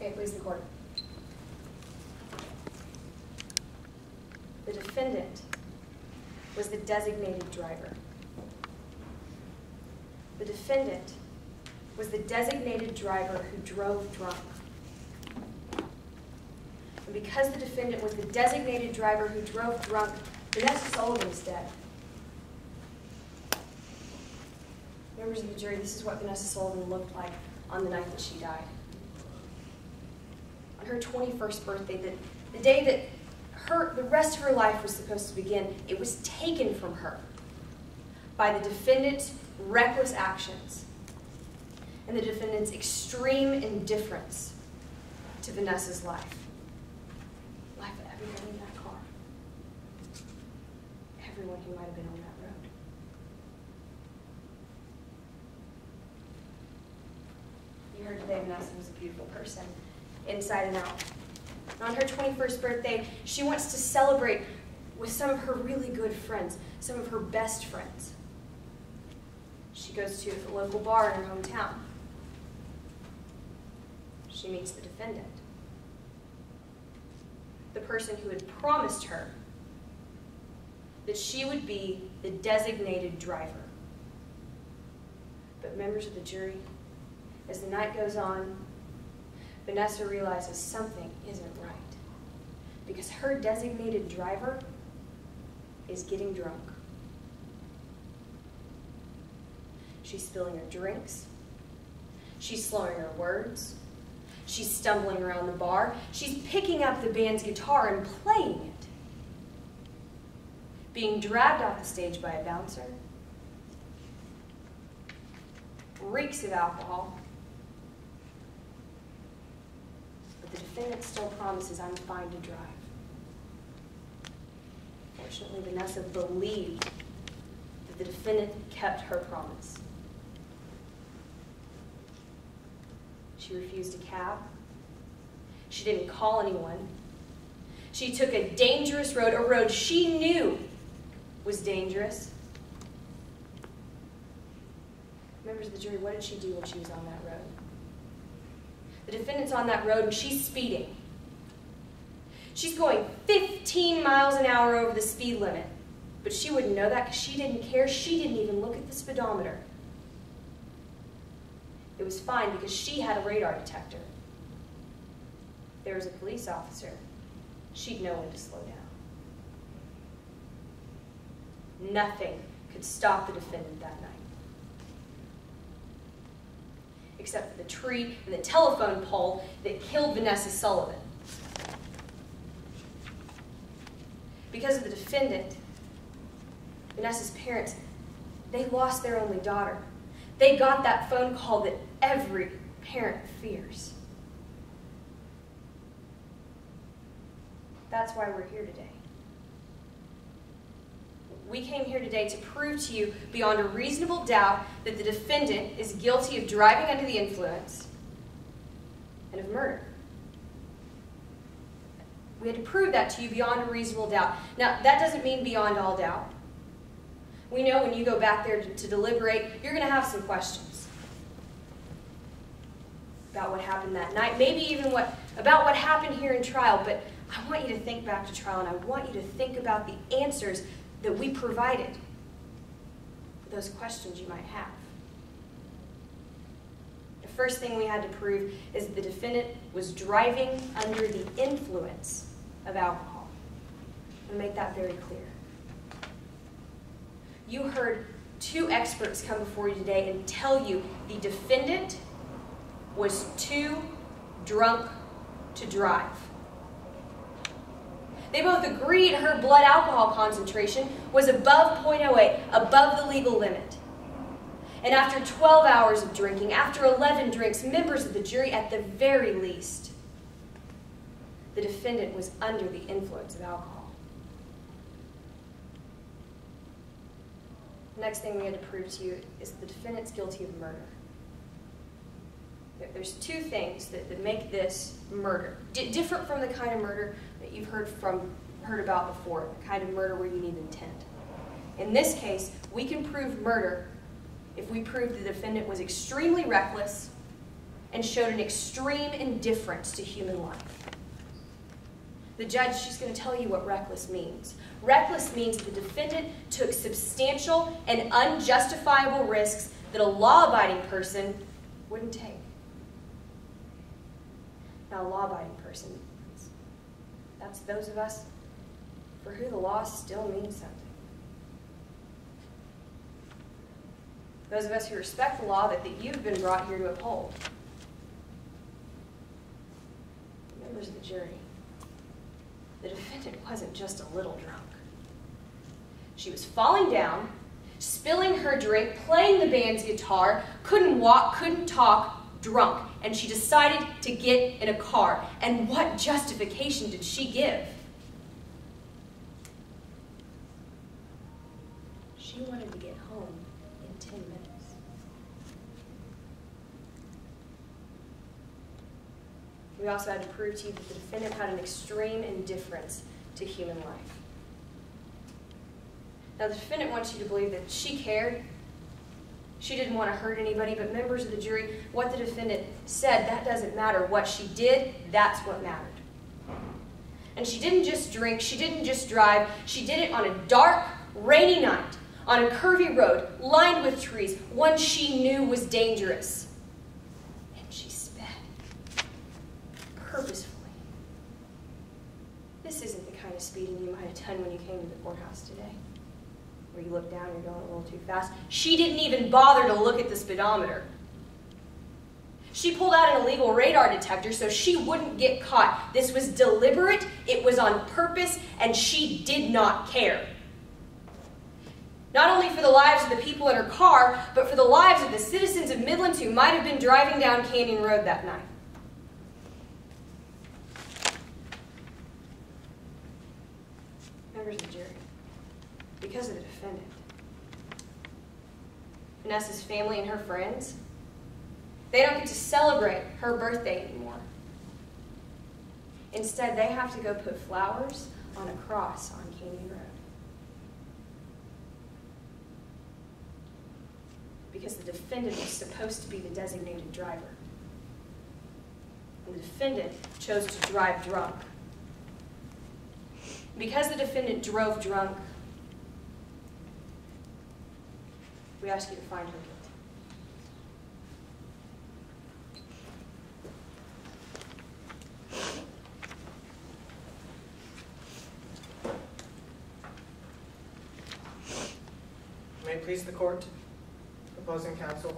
Okay, please the court. The defendant was the designated driver. The defendant was the designated driver who drove drunk. And because the defendant was the designated driver who drove drunk, Vanessa Sullivan is dead. Members of the jury, this is what Vanessa Sullivan looked like on the night that she died. On her 21st birthday, the day that the rest of her life was supposed to begin, it was taken from her by the defendant's reckless actions and the defendant's extreme indifference to Vanessa's life. Life of everyone in that car. Everyone who might have been on that road. You heard today Vanessa was a beautiful person, inside and out. On her 21st birthday, she wants to celebrate with some of her really good friends, some of her best friends. She goes to the local bar in her hometown. She meets the defendant, the person who had promised her that she would be the designated driver. But members of the jury, as the night goes on, Vanessa realizes something isn't right, because her designated driver is getting drunk. She's spilling her drinks. She's slurring her words. She's stumbling around the bar. She's picking up the band's guitar and playing it. Being dragged off the stage by a bouncer. Reeks of alcohol. But the defendant still promises, "I'm fine to drive." Fortunately, Vanessa believed that the defendant kept her promise. She refused a cab. She didn't call anyone. She took a dangerous road, a road she knew was dangerous. Members of the jury, what did she do when she was on that road? The defendant's on that road and she's speeding. She's going 15 miles an hour over the speed limit. But she wouldn't know that because she didn't care. She didn't even look at the speedometer. It was fine because she had a radar detector. If there was a police officer, she'd know when to slow down. Nothing could stop the defendant that night, except for the tree and the telephone pole that killed Vanessa Sullivan. Because of the defendant, Vanessa's parents, they lost their only daughter. They got that phone call that every parent fears. That's why we're here today. We came here today to prove to you beyond a reasonable doubt that the defendant is guilty of driving under the influence and of murder. We had to prove that to you beyond a reasonable doubt. Now, that doesn't mean beyond all doubt. We know when you go back there to deliberate, you're going to have some questions about what happened that night, maybe even about what happened here in trial, but I want you to think back to trial, and I want you to think about the answers that we provided for those questions you might have. The first thing we had to prove is that the defendant was driving under the influence of alcohol. I'm going to make that very clear. You heard two experts come before you today and tell you the defendant was too drunk to drive. They both agreed her blood alcohol concentration was above 0.08, above the legal limit. And after 12 hours of drinking, after 11 drinks, members of the jury, at the very least, the defendant was under the influence of alcohol. The next thing we had to prove to you is that the defendant's guilty of murder. There's two things that make this murder different from the kind of murder that you've heard about before, the kind of murder where you need intent. In this case, we can prove murder if we prove the defendant was extremely reckless and showed an extreme indifference to human life. The judge, she's going to tell you what reckless means. Reckless means the defendant took substantial and unjustifiable risks that a law-abiding person wouldn't take. Now, a law-abiding person, that's those of us for who the law still means something. Those of us who respect the law that you've been brought here to uphold. Members of the jury, the defendant wasn't just a little drunk. She was falling down, spilling her drink, playing the band's guitar, couldn't walk, couldn't talk, drunk, and she decided to get in a car. And what justification did she give? She wanted to get home in 10 minutes. We also had to prove to you that the defendant had an extreme indifference to human life. Now, the defendant wants you to believe that she cared. She didn't want to hurt anybody, but members of the jury, what the defendant said, that doesn't matter. What she did, that's what mattered. And she didn't just drink, she didn't just drive, she did it on a dark, rainy night, on a curvy road, lined with trees, one she knew was dangerous. And she sped purposefully. This isn't the kind of speeding you might have done when you came to the courthouse today, where you look down and you're going a little too fast. She didn't even bother to look at the speedometer. She pulled out an illegal radar detector so she wouldn't get caught. This was deliberate, it was on purpose, and she did not care. Not only for the lives of the people in her car, but for the lives of the citizens of Midlands who might have been driving down Canyon Road that night. Members of the jury, because of the defendant, Vanessa's family and her friends, they don't get to celebrate her birthday anymore. Instead, they have to go put flowers on a cross on Canyon Road. Because the defendant was supposed to be the designated driver. And the defendant chose to drive drunk. Because the defendant drove drunk, we ask you to find her guilty. May it please the court, opposing counsel.